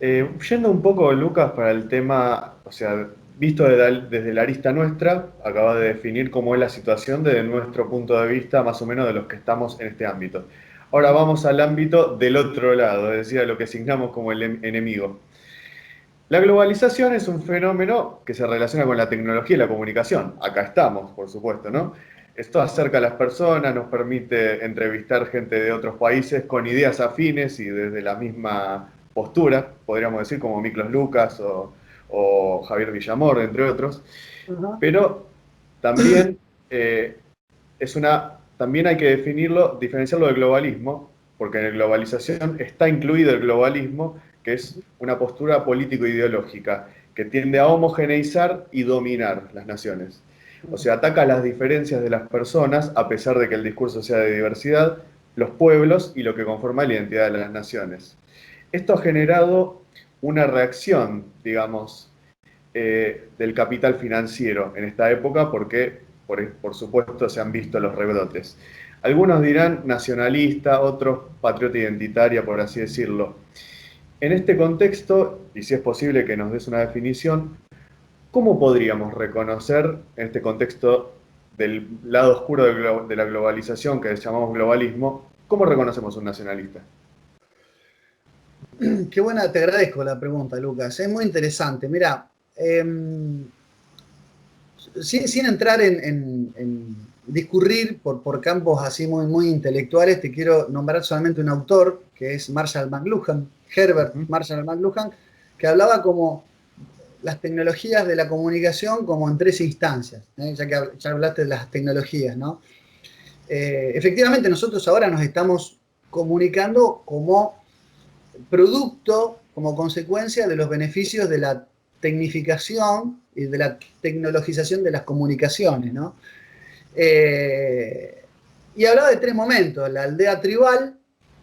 Yendo un poco, Lucas, para el tema, o sea, visto desde la arista nuestra, acaba de definir cómo es la situación desde nuestro punto de vista, más o menos de los que estamos en este ámbito. Ahora Ujú. vamos al ámbito del otro lado, es decir, a lo que asignamos como el enemigo. La globalización es un fenómeno que se relaciona con la tecnología y la comunicación. Acá estamos, por supuesto, ¿no? Esto acerca a las personas, nos permite entrevistar gente de otros países con ideas afines y desde la misma postura, podríamos decir, como Miklos Lucas o Javier Villamor, entre otros. Ajá. Pero también eh, también hay que definirlo, diferenciarlo del globalismo, porque en la globalización está incluido el globalismo, que es una postura político-ideológica que tiende a homogeneizar y dominar las naciones. O sea, ataca las diferencias de las personas, a pesar de que el discurso sea de diversidad, los pueblos y lo que conforma la identidad de las naciones. Esto ha generado una reacción, digamos, del capital financiero en esta época porque, por supuesto, se han visto los rebrotes. Algunos dirán nacionalista, otros patriota identitaria, por así decirlo. En este contexto, y si es posible que nos des una definición, ¿cómo podríamos reconocer en este contexto del lado oscuro de la globalización que llamamos globalismo, cómo reconocemos un nacionalista? Qué buena, te agradezco la pregunta, Lucas. Es muy interesante. Mira, sin entrar en discurrir por campos así muy intelectuales, te quiero nombrar solamente un autor, que es Marshall McLuhan, Uh Herbert -huh. Marshall McLuhan, que hablaba como las tecnologías de la comunicación como en tres instancias, ¿eh? Ya hablaste de las tecnologías, ¿no? Efectivamente, nosotros ahora nos estamos comunicando como producto, como consecuencia de los beneficios de la tecnificación y de la tecnologización de las comunicaciones, ¿no? Eh, y hablaba de tres momentos: la aldea tribal,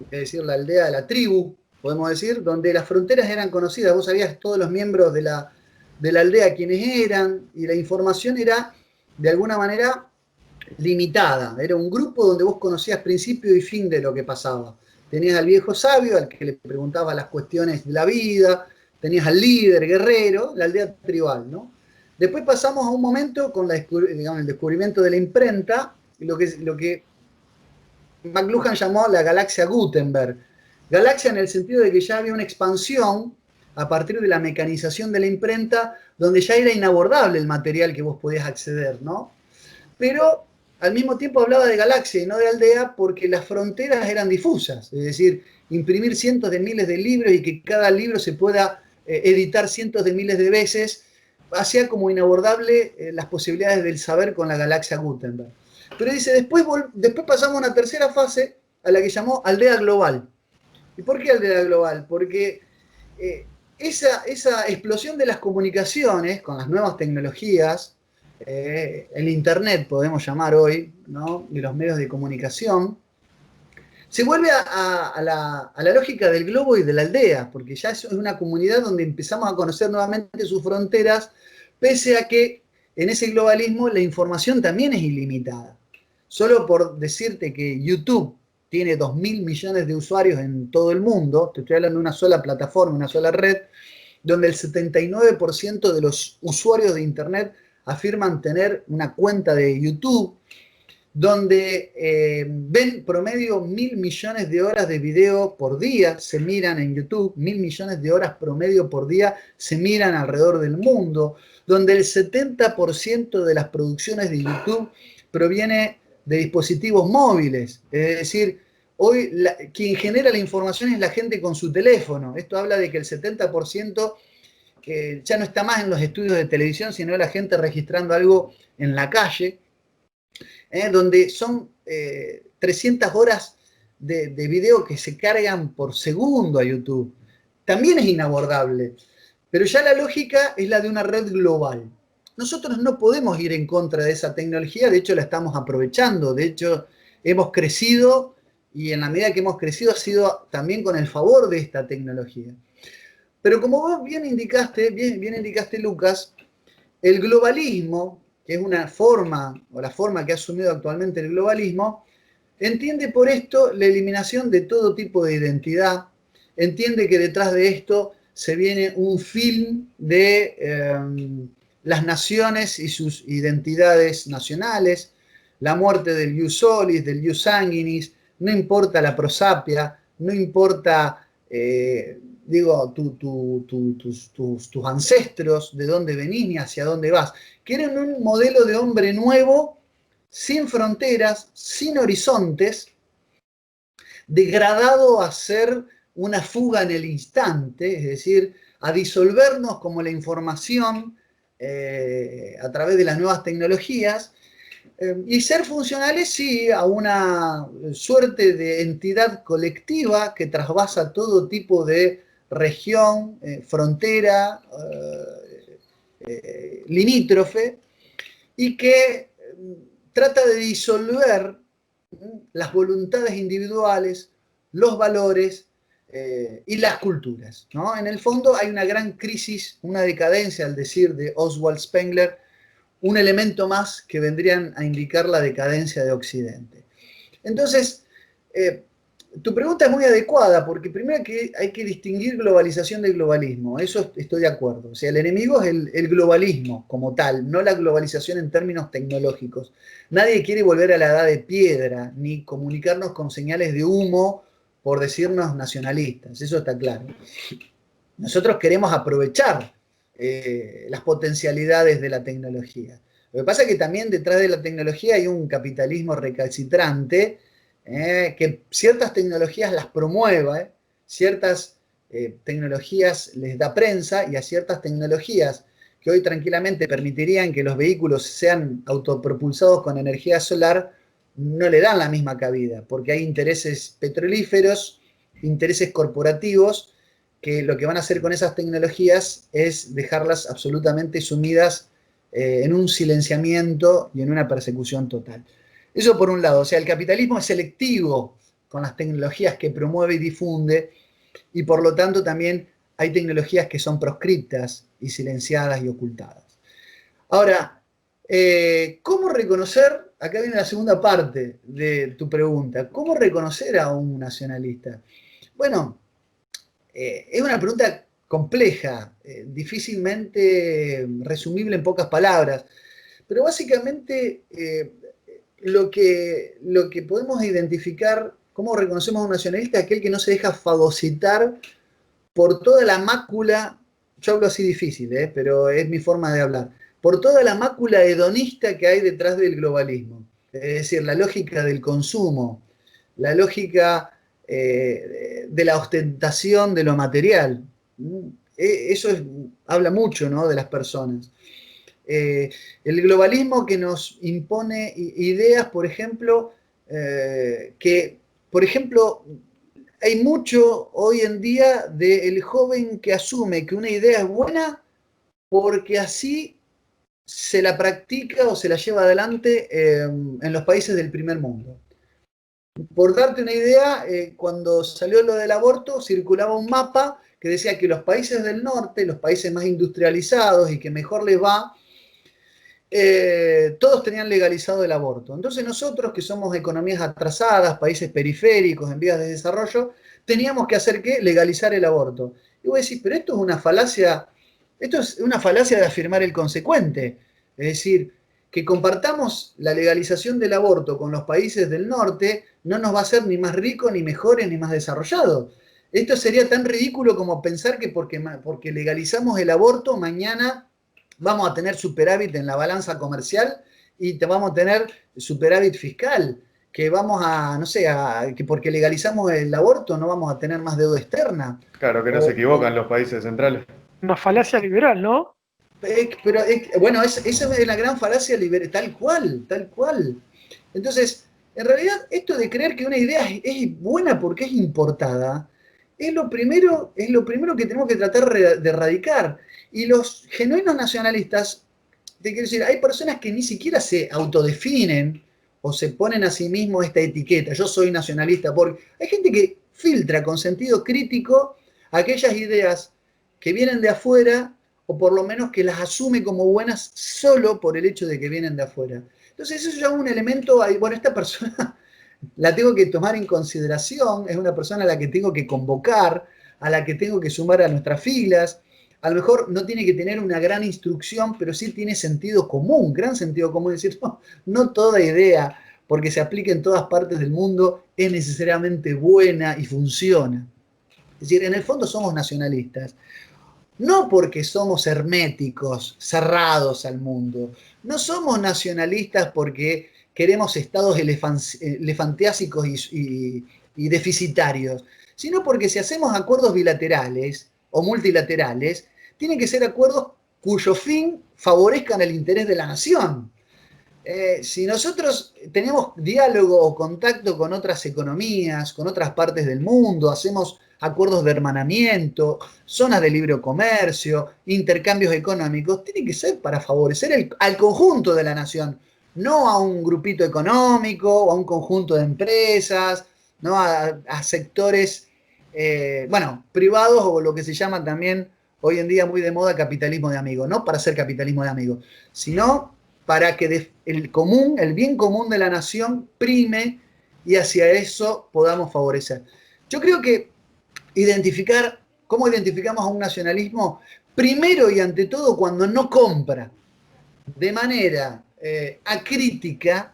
es decir, la aldea de la tribu, podemos decir, donde las fronteras eran conocidas, vos sabías todos los miembros de la aldea quiénes eran, y la información era de alguna manera limitada, era un grupo donde vos conocías principio y fin de lo que pasaba. Tenías al viejo sabio, al que le preguntaba las cuestiones de la vida, tenías al líder guerrero, la aldea tribal, ¿no? Después pasamos a un momento con digamos, el descubrimiento de la imprenta, lo que McLuhan llamó la galaxia Gutenberg. Galaxia en el sentido de que ya había una expansión a partir de la mecanización de la imprenta, donde ya era inabordable el material que vos podías acceder, ¿no? Pero al mismo tiempo hablaba de galaxia y no de aldea porque las fronteras eran difusas, es decir, imprimir cientos de miles de libros y que cada libro se pueda editar cientos de miles de veces, hacía como inabordable las posibilidades del saber con la galaxia Gutenberg. Pero dice, después pasamos a una tercera fase a la que llamó aldea global. ¿Y por qué aldea global? Porque esa explosión de las comunicaciones con las nuevas tecnologías, el Internet podemos llamar hoy, ¿no? Y los medios de comunicación, se vuelve a la lógica del globo y de la aldea, porque ya es una comunidad donde empezamos a conocer nuevamente sus fronteras, pese a que en ese globalismo la información también es ilimitada. Solo por decirte que YouTube tiene 2.000 millones de usuarios en todo el mundo, te estoy hablando de una sola plataforma, una sola red, donde el 79% de los usuarios de Internet afirman tener una cuenta de YouTube, donde ven promedio 1.000 millones de horas de video por día, se miran en YouTube, 1.000 millones de horas promedio por día se miran alrededor del mundo, donde el 70% de las producciones de YouTube proviene de dispositivos móviles, es decir, hoy quien genera la información es la gente con su teléfono. Esto habla de que el 70% que ya no está más en los estudios de televisión, sino la gente registrando algo en la calle, donde son 300 horas de video que se cargan por segundo a YouTube. También es inabordable, pero ya la lógica es la de una red global. Nosotros no podemos ir en contra de esa tecnología, de hecho la estamos aprovechando, de hecho hemos crecido y en la medida que hemos crecido ha sido también con el favor de esta tecnología. Pero como vos bien indicaste Lucas, el globalismo, que es una forma, o la forma que ha asumido actualmente el globalismo, entiende por esto la eliminación de todo tipo de identidad, entiende que detrás de esto se viene un film de las naciones y sus identidades nacionales, la muerte del ius solis, del ius sanguinis, no importa la prosapia, no importa, tus ancestros, de dónde venís ni hacia dónde vas. Quieren un modelo de hombre nuevo, sin fronteras, sin horizontes, degradado a ser una fuga en el instante, es decir, a disolvernos como la información a través de las nuevas tecnologías, y ser funcionales, sí, a una suerte de entidad colectiva que trasvasa todo tipo de región, frontera, limítrofe, y que trata de disolver las voluntades individuales, los valores y las culturas, ¿no? En el fondo hay una gran crisis, una decadencia, al decir de Oswald Spengler, un elemento más que vendrían a indicar la decadencia de Occidente. Entonces, tu pregunta es muy adecuada, porque primero que hay que distinguir globalización del globalismo, eso estoy de acuerdo. O sea, el enemigo es el globalismo como tal, no la globalización en términos tecnológicos. Nadie quiere volver a la edad de piedra, ni comunicarnos con señales de humo por decirnos nacionalistas, eso está claro. Nosotros queremos aprovechar las potencialidades de la tecnología. Lo que pasa es que también detrás de la tecnología hay un capitalismo recalcitrante que ciertas tecnologías las promueve, ciertas tecnologías les da prensa, y a ciertas tecnologías que hoy tranquilamente permitirían que los vehículos sean autopropulsados con energía solar, no le dan la misma cabida, porque hay intereses petrolíferos, intereses corporativos, que lo que van a hacer con esas tecnologías es dejarlas absolutamente sumidas en un silenciamiento y en una persecución total. Eso por un lado, o sea, el capitalismo es selectivo con las tecnologías que promueve y difunde, y por lo tanto también hay tecnologías que son proscriptas y silenciadas y ocultadas. Ahora, ¿cómo reconocer? Acá viene la segunda parte de tu pregunta. ¿Cómo reconocer a un nacionalista? Bueno, es una pregunta compleja, difícilmente resumible en pocas palabras, pero básicamente lo que podemos identificar, cómo reconocemos a un nacionalista, es aquel que no se deja fagocitar por toda la mácula, yo hablo así difícil, pero es mi forma de hablar, por toda la mácula hedonista que hay detrás del globalismo. Es decir, la lógica del consumo, la lógica de la ostentación de lo material. Eso habla mucho, ¿no?, de las personas. El globalismo que nos impone ideas, por ejemplo, por ejemplo, hay mucho hoy en día del joven que asume que una idea es buena porque así se la practica o se la lleva adelante en los países del primer mundo. Por darte una idea, cuando salió lo del aborto, circulaba un mapa que decía que los países del norte, los países más industrializados y que mejor les va, todos tenían legalizado el aborto. Entonces nosotros, que somos economías atrasadas, países periféricos, en vías de desarrollo, teníamos que hacer ¿qué? Legalizar el aborto. Y vos decís, pero esto es una falacia de afirmar el consecuente. Es decir, que compartamos la legalización del aborto con los países del norte no nos va a hacer ni más ricos, ni mejores, ni más desarrollados. Esto sería tan ridículo como pensar que porque legalizamos el aborto, mañana vamos a tener superávit en la balanza comercial y vamos a tener superávit fiscal, que vamos a, no sé, que porque legalizamos el aborto no vamos a tener más deuda externa. Claro que no se equivocan los países centrales. Una falacia liberal, ¿no? Pero bueno, esa es la gran falacia liberal, tal cual, tal cual. Entonces, en realidad, esto de creer que una idea es buena porque es importada, es lo primero que tenemos que tratar de erradicar. Y los genuinos nacionalistas, te quiero decir, hay personas que ni siquiera se autodefinen o se ponen a sí mismos esta etiqueta, yo soy nacionalista, porque hay gente que filtra con sentido crítico aquellas ideas que vienen de afuera, o por lo menos que las asume como buenas solo por el hecho de que vienen de afuera. Entonces eso ya es un elemento, bueno, esta persona la tengo que tomar en consideración, es una persona a la que tengo que convocar a la que tengo que sumar a nuestras filas. A lo mejor no tiene que tener una gran instrucción, pero sí tiene sentido común, gran sentido común. Es decir, no toda idea, porque se aplica en todas partes del mundo, es necesariamente buena y funciona. Es decir, en el fondo somos nacionalistas. No porque somos herméticos, cerrados al mundo. No somos nacionalistas porque queremos estados elefantiásicos y deficitarios, sino porque si hacemos acuerdos bilaterales o multilaterales, tienen que ser acuerdos cuyo fin favorezcan el interés de la nación. Si nosotros tenemos diálogo o contacto con otras economías, con otras partes del mundo, hacemos acuerdos de hermanamiento, zonas de libre comercio, intercambios económicos, tiene que ser para favorecer al conjunto de la nación, no a un grupito económico o a un conjunto de empresas, no a sectores, privados o lo que se llama también hoy en día muy de moda capitalismo de amigos, no para hacer capitalismo de amigos, sino para que el bien común de la nación prime y hacia eso podamos favorecer. Yo creo que cómo identificamos a un nacionalismo, primero y ante todo cuando no compra de manera acrítica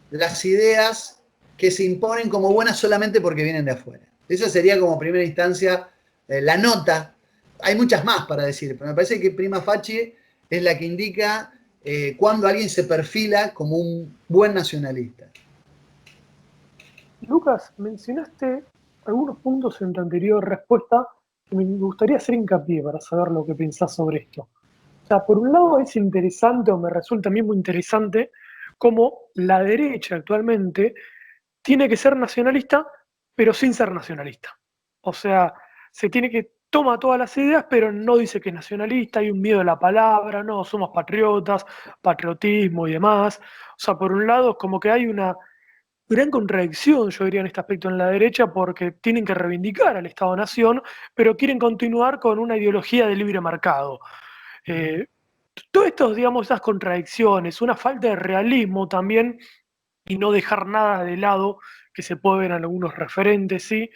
las ideas que se imponen como buenas solamente porque vienen de afuera. Esa sería como primera instancia la nota. Hay muchas más para decir, pero me parece que prima facie es la que indica cuando alguien se perfila como un buen nacionalista. Lucas, mencionaste algunos puntos en tu anterior respuesta que me gustaría hacer hincapié para saber lo que pensás sobre esto. O sea, por un lado es interesante, o me resulta a mí muy interesante, cómo la derecha actualmente tiene que ser nacionalista, pero sin ser nacionalista. O sea, toma todas las ideas, pero no dice que es nacionalista, hay un miedo a la palabra, no, somos patriotas, patriotismo y demás. O sea, por un lado es como que hay una gran contradicción, yo diría, en este aspecto en la derecha, porque tienen que reivindicar al Estado-Nación, pero quieren continuar con una ideología de libre mercado. Eh, Todas estos, digamos, esas contradicciones, una falta de realismo también, y no dejar nada de lado, que se puede ver en algunos referentes, ¿sí?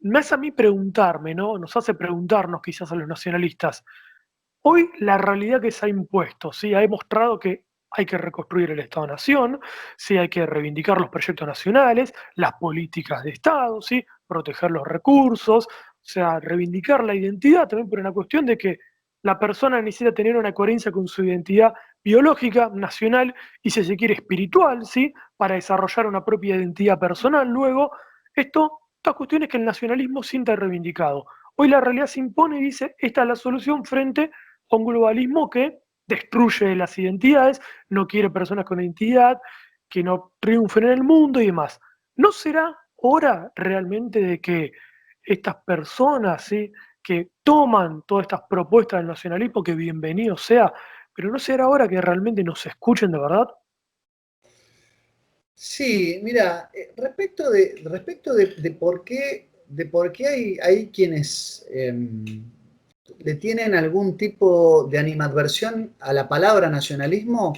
Me hace a mí preguntarme, ¿no? Nos hace preguntarnos quizás a los nacionalistas. Hoy la realidad que se ha impuesto, ¿sí? Ha demostrado que hay que reconstruir el Estado-Nación, ¿sí? Hay que reivindicar los proyectos nacionales, las políticas de Estado, ¿sí? Proteger los recursos, o sea, reivindicar la identidad también por una cuestión de que la persona necesita tener una coherencia con su identidad biológica, nacional y si se quiere espiritual, ¿sí? Para desarrollar una propia identidad personal. Luego, estas cuestiones que el nacionalismo sienta reivindicado. Hoy la realidad se impone y dice, esta es la solución frente a un globalismo que destruye las identidades, no quiere personas con identidad, que no triunfen en el mundo y demás. ¿No será hora realmente de que estas personas, ¿sí? que toman todas estas propuestas del nacionalismo, que bienvenido sea, pero no será hora que realmente nos escuchen de verdad? Sí, mira, respecto de por qué hay quienes le tienen algún tipo de animadversión a la palabra nacionalismo,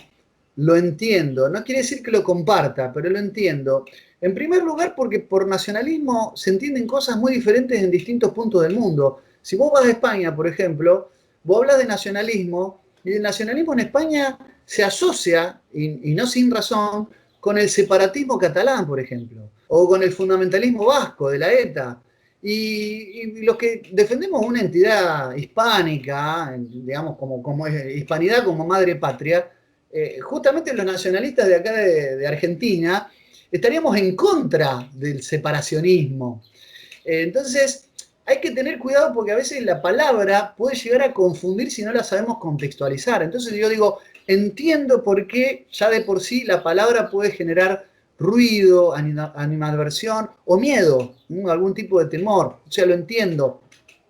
lo entiendo. No quiere decir que lo comparta, pero lo entiendo. En primer lugar, porque por nacionalismo se entienden cosas muy diferentes en distintos puntos del mundo. Si vos vas a España, por ejemplo, vos hablas de nacionalismo, y el nacionalismo en España se asocia, y no sin razón, con el separatismo catalán, por ejemplo, o con el fundamentalismo vasco de la ETA. Y los que defendemos una entidad hispánica, digamos, como hispanidad como madre patria, justamente los nacionalistas de acá de Argentina estaríamos en contra del separacionismo. Entonces, hay que tener cuidado porque a veces la palabra puede llegar a confundir si no la sabemos contextualizar. Entonces yo digo, entiendo por qué ya de por sí la palabra puede generar ruido, animadversión o miedo, ¿no? Algún tipo de temor. O sea, lo entiendo.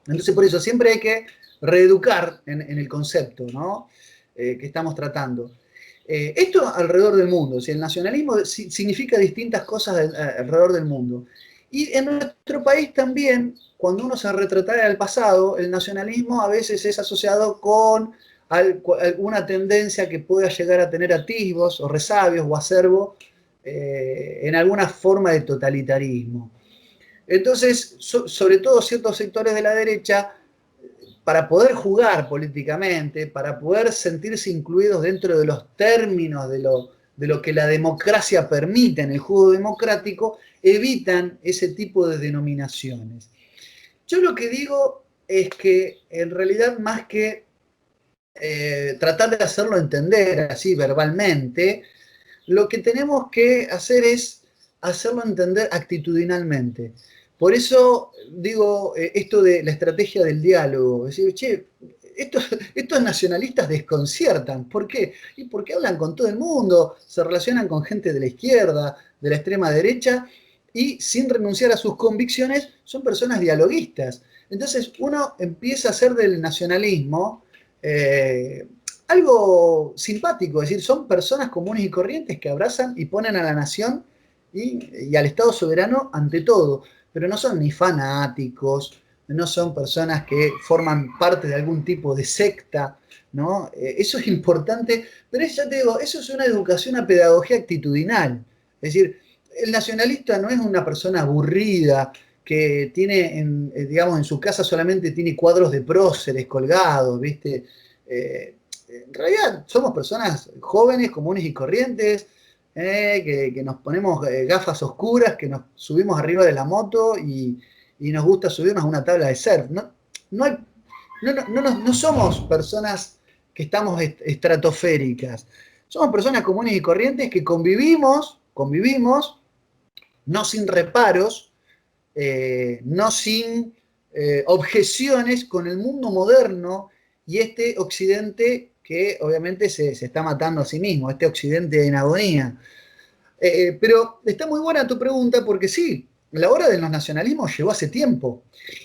Entonces por eso siempre hay que reeducar en el concepto, ¿no? Que estamos tratando. Esto alrededor del mundo, si el nacionalismo significa distintas cosas alrededor del mundo. Y en nuestro país también, cuando uno se retrata al pasado, el nacionalismo a veces es asociado con alguna tendencia que pueda llegar a tener atisbos o resabios o acervo en alguna forma de totalitarismo. Entonces, sobre todo ciertos sectores de la derecha, para poder jugar políticamente, para poder sentirse incluidos dentro de los términos de lo que la democracia permite en el juego democrático, evitan ese tipo de denominaciones. Yo lo que digo es que en realidad más que tratar de hacerlo entender así verbalmente, lo que tenemos que hacer es hacerlo entender actitudinalmente. Por eso digo esto de la estrategia del diálogo. Es decir, che, estos nacionalistas desconciertan. ¿Por qué? Y porque hablan con todo el mundo, se relacionan con gente de la izquierda, de la extrema derecha, y sin renunciar a sus convicciones, son personas dialoguistas. Entonces uno empieza a hacer del nacionalismo algo simpático, es decir, son personas comunes y corrientes que abrazan y ponen a la nación y al Estado soberano ante todo, pero no son ni fanáticos, no son personas que forman parte de algún tipo de secta, ¿no? Eso es importante, pero ya te digo, eso es una educación, una pedagogía actitudinal, es decir, el nacionalista no es una persona aburrida que tiene, digamos, en su casa solamente tiene cuadros de próceres colgados, ¿viste? En realidad somos personas jóvenes, comunes y corrientes, que nos ponemos gafas oscuras, que nos subimos arriba de la moto y nos gusta subirnos a una tabla de surf. No somos personas que estamos estratosféricas. Somos personas comunes y corrientes que convivimos, no sin reparos, no sin objeciones con el mundo moderno y este occidente que obviamente se está matando a sí mismo, este occidente en agonía. Pero está muy buena tu pregunta porque sí, la hora de los nacionalismos llegó hace tiempo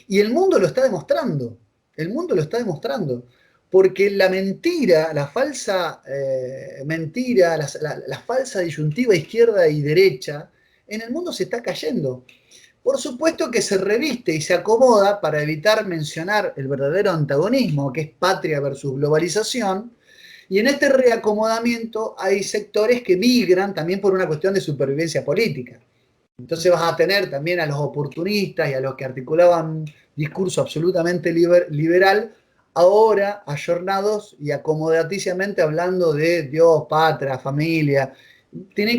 y el mundo lo está demostrando, el mundo lo está demostrando, porque la mentira, la falsa mentira, la falsa disyuntiva izquierda y derecha, en el mundo se está cayendo. Por supuesto que se reviste y se acomoda para evitar mencionar el verdadero antagonismo, que es patria versus globalización, y en este reacomodamiento hay sectores que migran también por una cuestión de supervivencia política. Entonces vas a tener también a los oportunistas y a los que articulaban un discurso absolutamente liberal, ahora ayornados y acomodaticiamente hablando de Dios, patria, familia.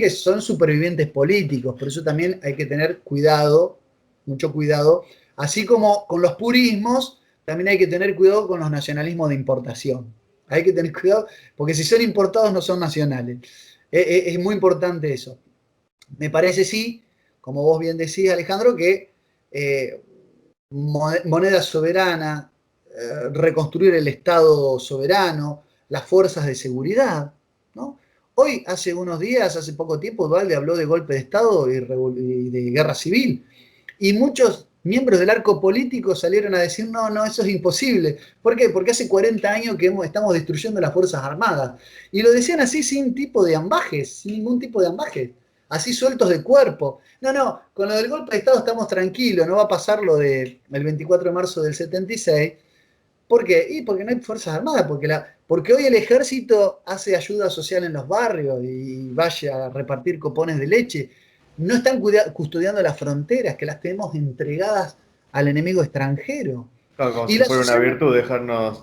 Son supervivientes políticos, por eso también hay que tener cuidado, mucho cuidado, así como con los purismos, también hay que tener cuidado con los nacionalismos de importación. Hay que tener cuidado, porque si son importados no son nacionales. Es muy importante eso. Me parece sí, como vos bien decís, Alejandro, que moneda soberana, reconstruir el Estado soberano, las fuerzas de seguridad, ¿no? Hoy, hace unos días, hace poco tiempo, Dualde habló de golpe de Estado y de guerra civil. Y muchos miembros del arco político salieron a decir, no, no, eso es imposible. ¿Por qué? Porque hace 40 años que estamos destruyendo las Fuerzas Armadas. Y lo decían así sin tipo de ambajes, sin ningún tipo de ambajes. Así sueltos de cuerpo. No, no, con lo del golpe de Estado estamos tranquilos, no va a pasar lo del 24 de marzo del 76. ¿Por qué? Y porque no hay Fuerzas Armadas, porque hoy el ejército hace ayuda social en los barrios y vaya a repartir copones de leche. No están custodiando las fronteras, que las tenemos entregadas al enemigo extranjero. Claro, como Y si la fuera una sociedad, virtud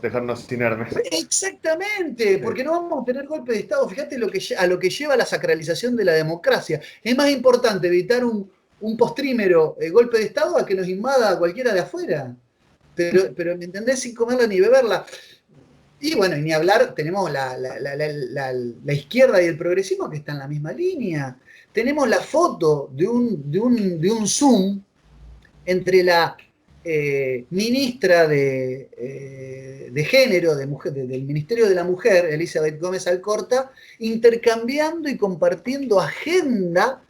dejarnos sin armas. exactamente, porque no vamos a tener golpe de Estado. Fíjate a lo que lleva la sacralización de la democracia. Es más importante evitar un postrímero golpe de Estado a que nos invada cualquiera de afuera. Pero ¿me entendés? Sin comerla ni beberla. Y bueno, y ni hablar, tenemos la izquierda y el progresismo que están en la misma línea. Tenemos la foto de un Zoom entre la ministra de Género del Ministerio de la Mujer, Elizabeth Gómez Alcorta, intercambiando y compartiendo agenda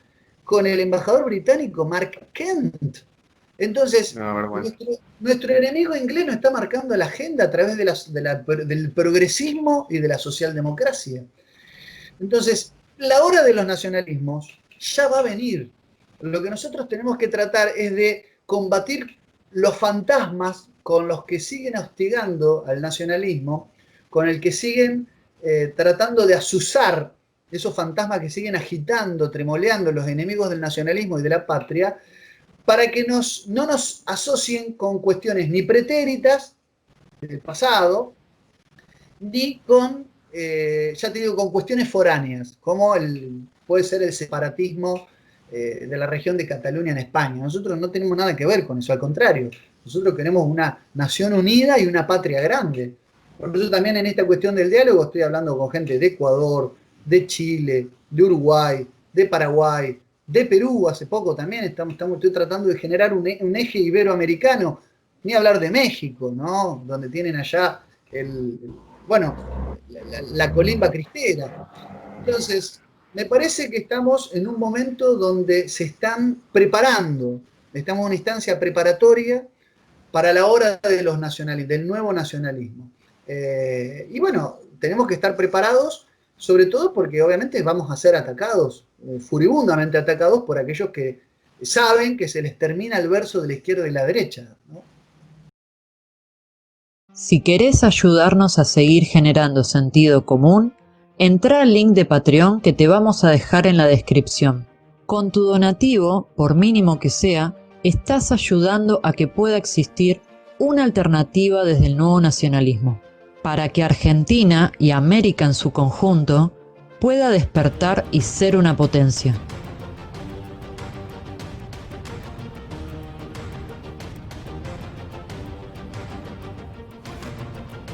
con el embajador británico Mark Kent. Entonces, No, nuestro enemigo inglés nos está marcando la agenda a través del progresismo y de la socialdemocracia. Entonces, la hora de los nacionalismos ya va a venir. Lo que nosotros tenemos que tratar es de combatir los fantasmas con los que siguen hostigando al nacionalismo, con el que siguen tratando de azuzar esos fantasmas que siguen agitando, tremoleando los enemigos del nacionalismo y de la patria, para que no nos asocien con cuestiones ni pretéritas del pasado, ni con, ya te digo, con cuestiones foráneas, como puede ser el separatismo de la región de Cataluña en España. Nosotros no tenemos nada que ver con eso, al contrario. Nosotros queremos una nación unida y una patria grande. Por eso también en esta cuestión del diálogo estoy hablando con gente de Ecuador, de Chile, de Uruguay, de Paraguay, de Perú. Hace poco también estoy tratando de generar un eje iberoamericano, ni hablar de México, ¿no? Donde tienen allá la colimba cristera. Entonces, me parece que estamos en un momento donde se están preparando, estamos en una instancia preparatoria para la hora de los del nuevo nacionalismo. Y bueno, tenemos que estar preparados, sobre todo porque obviamente vamos a ser atacados, furibundamente atacados por aquellos que saben que se les termina el verso de la izquierda y la derecha, ¿no? Si querés ayudarnos a seguir generando sentido común, entra al link de Patreon que te vamos a dejar en la descripción. Con tu donativo, por mínimo que sea, estás ayudando a que pueda existir una alternativa desde el nuevo nacionalismo, para que Argentina y América en su conjunto pueda despertar y ser una potencia.